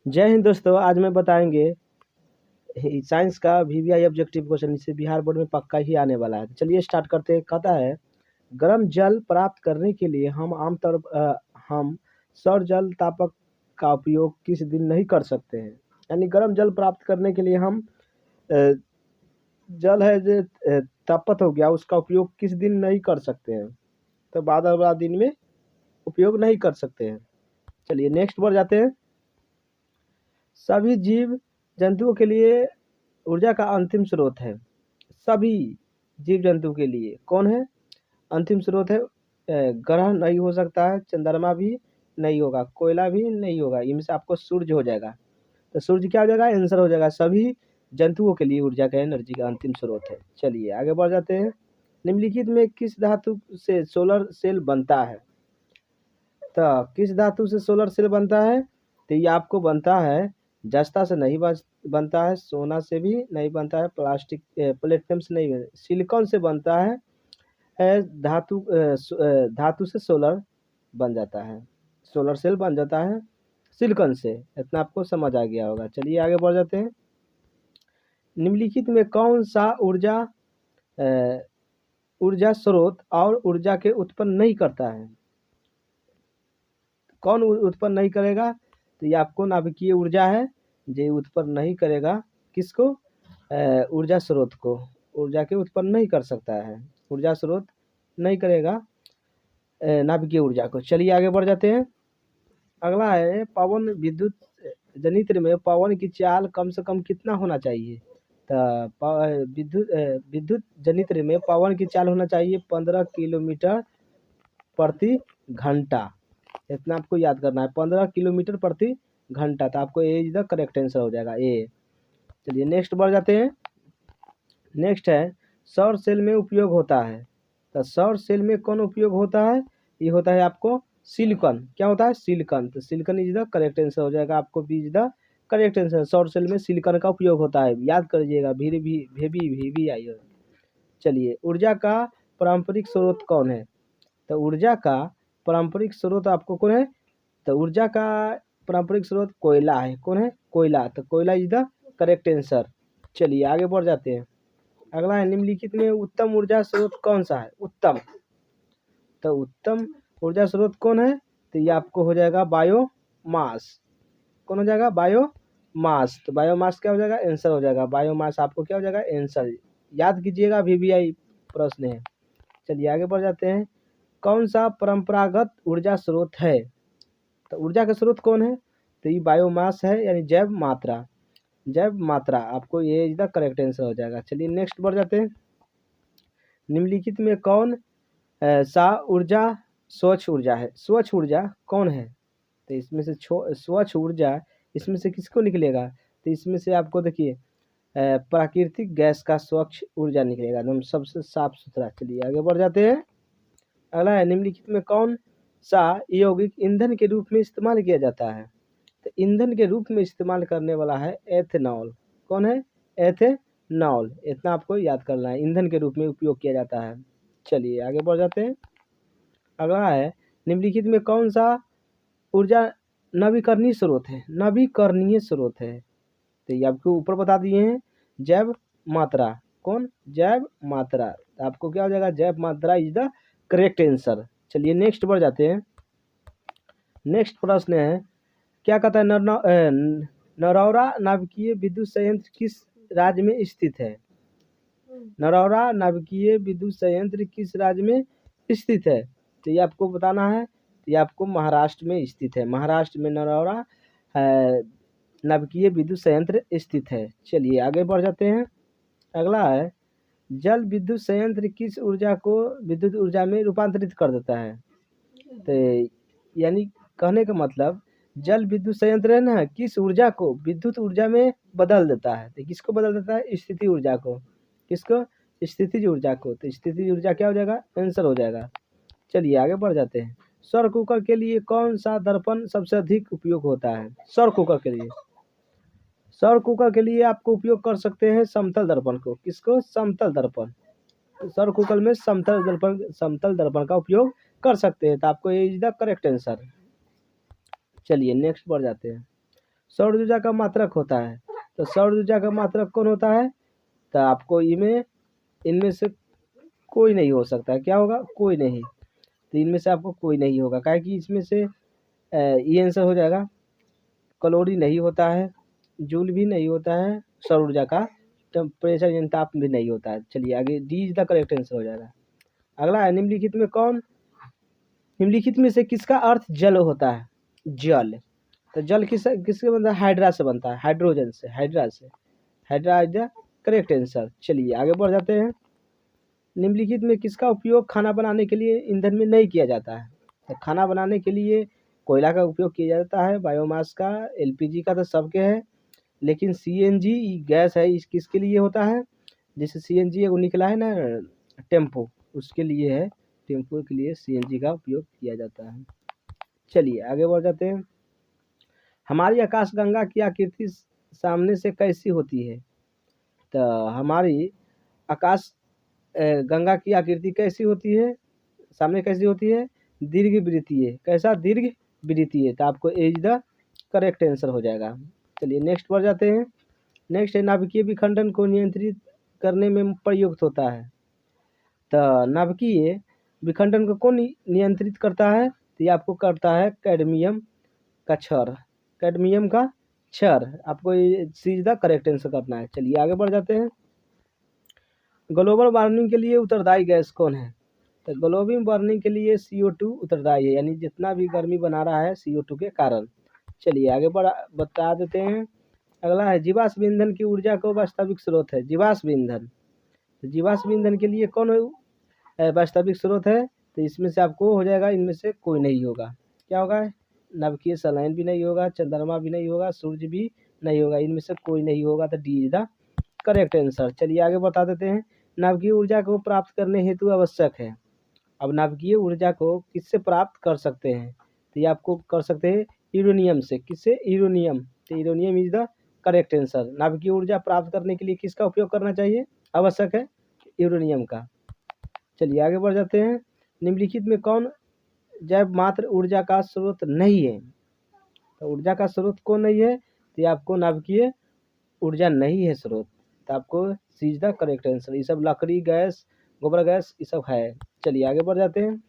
जय हिंद दोस्तों। आज मैं बताएंगे साइंस का वीवीआई ऑब्जेक्टिव क्वेश्चन। इससे बिहार बोर्ड में पक्का ही आने वाला है। चलिए स्टार्ट करते हैं। कहता है गर्म जल प्राप्त करने के लिए हम सौर जल तापक का उपयोग किस दिन नहीं कर सकते हैं। यानी गर्म जल प्राप्त करने के लिए हम अ, जल है जो तापत हो गया, उसका उपयोग किस दिन नहीं कर सकते हैं। तो बादल वाला दिन में उपयोग नहीं कर सकते हैं। चलिए नेक्स्ट बढ़ जाते हैं। सभी जीव जंतुओं के लिए ऊर्जा का अंतिम स्रोत है। सभी जीव जंतु के लिए कौन है अंतिम स्रोत है? ग्रह नहीं हो सकता है, चंद्रमा भी नहीं होगा, कोयला भी नहीं होगा, इनमें से आपको सूर्य हो जाएगा। तो सूर्य क्या हो जाएगा? आंसर हो जाएगा। सभी जंतुओं के लिए ऊर्जा का एनर्जी का अंतिम स्रोत है। चलिए आगे बढ़ जाते हैं। निम्नलिखित में किस धातु से सोलर सेल बनता है? तो किस धातु से सोलर सेल बनता है? तो ये आपको बनता है, जस्ता से नहीं बनता है, सोना से भी नहीं बनता है, प्लेटिनम से नहीं बनता, सिलिकॉन से बनता है। धातु से सोलर बन जाता है, सोलर सेल बन जाता है सिलिकॉन से। इतना आपको समझ आ गया होगा। चलिए आगे बढ़ जाते हैं। निम्नलिखित में कौन सा ऊर्जा स्रोत और ऊर्जा के उत्पन्न नहीं करता है? कौन उत्पन्न नहीं करेगा? तो ये आपको नाभिकीय ऊर्जा है, जो उत्पन्न नहीं करेगा। किसको? ऊर्जा स्रोत को। ऊर्जा के उत्पन्न नहीं कर सकता है, ऊर्जा स्रोत नहीं करेगा नाभिकीय ऊर्जा को। चलिए आगे बढ़ जाते हैं। अगला है पवन विद्युत जनित्र में पवन की चाल कम से कम कितना होना चाहिए? तो विद्युत जनित्र में पवन की चाल होना चाहिए 15 किलोमीटर प्रति घंटा। इतना आपको याद करना है, 15 किलोमीटर प्रति घंटा। तो आपको ए इज द करेक्ट आंसर हो जाएगा, ए। चलिए नेक्स्ट बढ़ जाते हैं। नेक्स्ट है सौर सेल में उपयोग होता है। तो सौर सेल में कौन उपयोग होता है? ये होता है आपको सिलिकॉन। क्या होता है? सिलिकॉन। तो silicon is the correct answer हो जाएगा। आपको B is the correct answer. सौर सेल में सिलिकॉन का उपयोग होता है, याद करिएगा। भी आई हो। चलिए ऊर्जा का पारंपरिक स्रोत कौन है? तो ऊर्जा का पारंपरिक स्रोत आपको कौन है? तो ऊर्जा का पारंपरिक स्रोत कोयला है। कौन है? कोयला। तो कोयला इज द करेक्ट आंसर। चलिए आगे बढ़ जाते हैं। अगला है निम्नलिखित में उत्तम ऊर्जा स्रोत कौन सा है? उत्तम। तो उत्तम ऊर्जा स्रोत कौन है? तो ये आपको हो जाएगा बायोमास। कौन हो जाएगा? बायोमास। तो बायोमास क्या हो जाएगा? आंसर हो जाएगा। बायोमास आपको क्या हो जाएगा? आंसर। याद कीजिएगा, वीवीआई प्रश्न है। चलिए आगे बढ़ जाते हैं। कौन सा परंपरागत ऊर्जा स्रोत है? तो ऊर्जा का स्रोत कौन है? तो ये बायोमास है, यानी जैव मात्रा। जैव मात्रा आपको ये इज द करेक्ट आंसर हो जाएगा। चलिए नेक्स्ट बढ़ जाते हैं। निम्नलिखित में कौन सा ऊर्जा स्वच्छ ऊर्जा है? स्वच्छ ऊर्जा कौन है? तो इसमें से स्वच्छ ऊर्जा इसमें से किसको निकलेगा? तो इसमें से आपको देखिए प्राकृतिक गैस का स्वच्छ ऊर्जा निकलेगा, एकदम सबसे साफ सुथरा। चलिए आगे बढ़ जाते हैं। अगला है निम्नलिखित में कौन सा यौगिक ईंधन के रूप में इस्तेमाल किया जाता है? तो ईंधन के रूप में इस्तेमाल करने वाला है एथेनॉल। कौन है? एथेनॉल। इतना आपको याद करना है, ईंधन के रूप में उपयोग किया जाता है। चलिए आगे बढ़ जाते हैं। अगला है निम्नलिखित में कौन सा ऊर्जा नवीकरणीय स्रोत है? नवीकरणीय स्रोत है। तो ये आपको ऊपर बता दिए हैं, जैव मात्रा। कौन? जैव मात्रा। तो आपको क्या हो जाएगा? जैव मात्रा इज द करेक्ट आंसर। चलिए नेक्स्ट बढ़ जाते हैं। नेक्स्ट प्रश्न है, क्या कहता है नरौरा नाभिकीय विद्युत संयंत्र किस राज्य में स्थित है? नरौरा नाभिकीय विद्युत संयंत्र किस राज्य में स्थित है? तो ये आपको बताना है। ये आपको महाराष्ट्र में स्थित है। महाराष्ट्र में नरौरा नाभिकीय विद्युत संयंत्र स्थित है। चलिए आगे बढ़ जाते हैं। अगला है जल विद्युत संयंत्र किस ऊर्जा को विद्युत ऊर्जा में रूपांतरित कर देता है? तो यानी कहने का मतलब जल विद्युत संयंत्र है ना, किस ऊर्जा को विद्युत ऊर्जा में बदल देता है? तो किसको बदल देता है? स्थिति ऊर्जा को। किसको? स्थितिज ऊर्जा को। तो स्थितिज ऊर्जा क्या हो जाएगा? आंसर हो जाएगा। चलिए आगे बढ़ जाते हैं। सौर कुकर के लिए कौन सा दर्पण सबसे अधिक उपयोग होता है? सौर कुकर के लिए, सौर कुकर के लिए आपको उपयोग कर सकते हैं समतल दर्पण को। किसको? समतल दर्पण। सौर कुकर में समतल दर्पण का उपयोग कर सकते हैं। तो आपको ये इज द करेक्ट आंसर। चलिए नेक्स्ट बढ़ जाते हैं। सौर ऊर्जा का मात्रक होता है। तो सौर ऊर्जा का मात्रक कौन होता है? तो आपको इनमें से कोई नहीं हो सकता है। क्या होगा? कोई नहीं। तो इनमें से आपको कोई नहीं होगा, काहे कि इसमें से ये आंसर हो जाएगा। कैलोरी नहीं होता है, जूल भी नहीं होता है, सौर ऊर्जा का टेम्परेचर यानी ताप भी नहीं होता है। चलिए आगे, D is the correct answer हो जाएगा। अगला है, निम्नलिखित में से किसका अर्थ जल होता है? जल। तो जल किसके बनता है? हाइड्रा से बनता है, हाइड्रोजन से, hydra is the correct answer. चलिए आगे बढ़ जाते हैं। निम्नलिखित में किसका उपयोग खाना बनाने के लिए ईंधन में नहीं किया जाता है? तो खाना बनाने के लिए कोयला का उपयोग किया जाता है, बायोमास का, एलपीजी का तो सबके है, लेकिन सीएनजी गैस है, इस किसके लिए होता है? जैसे सीएनजी वो निकला है ना टेम्पो, उसके लिए है, टेम्पो के लिए सीएनजी का उपयोग किया जाता है। चलिए आगे बढ़ जाते हैं। हमारी आकाशगंगा की आकृति सामने से कैसी होती है? तो हमारी आकाश गंगा की आकृति कैसी होती है? सामने कैसी होती है? दीर्घ वृत्तीय। कैसा? दीर्घ वृत्तीय। तो आपको एज द करेक्ट आंसर हो जाएगा। चलिए नेक्स्ट बढ़ जाते हैं। नेक्स्ट है, नाभिकीय विखंडन को नियंत्रित करने में प्रयुक्त होता है। तो नाभिकीय विखंडन को कौन नियंत्रित करता है? तो ये आपको करता है कैडमियम का क्षार। कैडमियम का क्षार, आपको ये सीधा करेक्ट आंसर करना है। चलिए आगे बढ़ जाते हैं। ग्लोबल वार्मिंग के लिए उत्तरदायी गैस कौन है? तो ग्लोबल वार्मिंग के लिए CO2 उत्तरदायी है, यानी जितना भी गर्मी बना रहा है CO2 के कारण। चलिए आगे बता देते हैं। अगला है, जीवाश्म ईंधन की ऊर्जा को वास्तविक स्रोत है। जीवाश्म ईंधन, तो जीवाश्म ईंधन के लिए कौन वास्तविक स्रोत है? तो इसमें से आपको हो जाएगा, इनमें से कोई नहीं होगा। क्या होगा? नाभिकीय सलाइन भी नहीं होगा, चंद्रमा भी नहीं होगा, सूर्य भी नहीं होगा, इनमें से कोई नहीं होगा। तो D is the correct answer. चलिए आगे बता देते हैं। नाभिकीय ऊर्जा को प्राप्त करने हेतु आवश्यक है। अब नाभिकीय ऊर्जा को किससे प्राप्त कर सकते हैं? तो ये आपको कर सकते हैं यूरेनियम से। किससे? यूरेनियम। तो uranium is the correct answer. नाभिकीय ऊर्जा प्राप्त करने के लिए किसका उपयोग करना चाहिए? आवश्यक है यूरेनियम का। चलिए आगे बढ़ जाते हैं। निम्नलिखित में कौन जैव मात्र ऊर्जा का स्रोत नहीं है? तो ऊर्जा का स्रोत कौन नहीं है? तो ये आपको नाभिकीय ऊर्जा नहीं है स्रोत। तो आपको सी इज द करेक्ट आंसर। ये सब लकड़ी गैस, गोबर गैस, ये सब है। चलिए आगे बढ़ जाते हैं।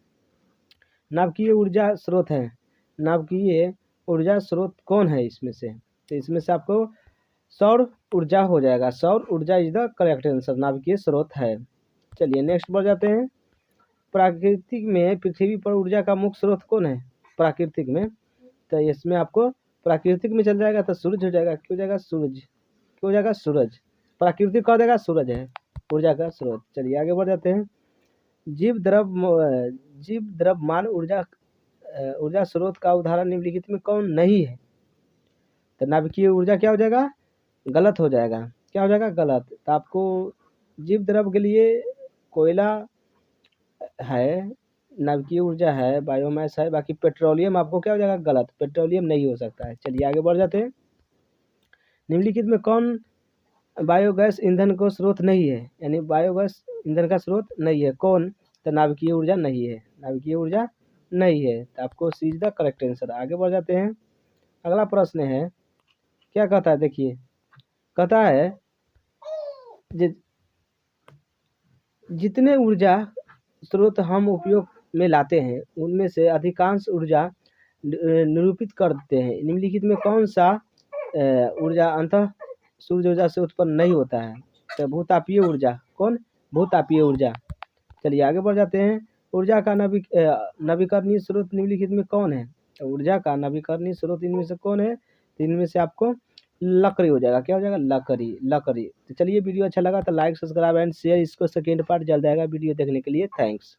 नाभिकीय ऊर्जा स्रोत है। नाभिकीय ऊर्जा स्रोत कौन है इसमें से? तो इसमें से आपको सौर ऊर्जा हो जाएगा। सौर ऊर्जा इज द करेक्ट आंसर, नाभिकीय स्रोत है। चलिए नेक्स्ट बढ़ जाते हैं। प्राकृतिक में पृथ्वी पर ऊर्जा का मुख्य स्रोत कौन है? प्राकृतिक में, तो इसमें आपको प्राकृतिक में चल जाएगा तो सूरज हो जाएगा। क्यों जाएगा? सूरज। क्यों जाएगा? सूरज। प्राकृतिक कह देगा, सूरज है ऊर्जा का स्रोत। चलिए आगे बढ़ जाते हैं। जीव द्रव्यमान ऊर्जा स्रोत का उदाहरण निम्नलिखित में कौन नहीं है? तो नाभिकीय ऊर्जा क्या हो जाएगा? गलत हो जाएगा। क्या हो जाएगा? गलत। तो आपको जीव द्रव के लिए कोयला है, नाभिकीय ऊर्जा है, बायोमास है, बाकी पेट्रोलियम आपको क्या हो जाएगा? गलत। पेट्रोलियम नहीं हो सकता है। चलिए आगे बढ़ जाते हैं। निम्नलिखित में कौन बायोगैस ईंधन को स्रोत नहीं है? यानी बायोगैस ईंधन का स्रोत नहीं है। कौन? तो नाभिकीय ऊर्जा नहीं है। नाभिकीय ऊर्जा नहीं है। तो आपको सी इज द करेक्ट आंसर। आगे बढ़ जाते हैं। अगला प्रश्न है, क्या कहता है? देखिए, कहता है जितने ऊर्जा स्रोत हम उपयोग में लाते हैं उनमें से अधिकांश ऊर्जा निरूपित करते हैं। निम्नलिखित में कौन सा ऊर्जा अंतः सूर्य ऊर्जा से उत्पन्न नहीं होता है? तो भूतापीय ऊर्जा। कौन? भूतापीय ऊर्जा। चलिए आगे बढ़ जाते हैं। ऊर्जा का नवीकरणीय स्रोत निम्नलिखित में कौन है? तो ऊर्जा का नवीकरणीय स्रोत इनमें से कौन है? तो इनमें से आपको लकड़ी हो जाएगा। क्या हो जाएगा? लकड़ी। तो चलिए, वीडियो अच्छा लगा तो लाइक, सब्सक्राइब एंड शेयर। इसको सेकेंड पार्ट जल्द आएगा। वीडियो देखने के लिए थैंक्स।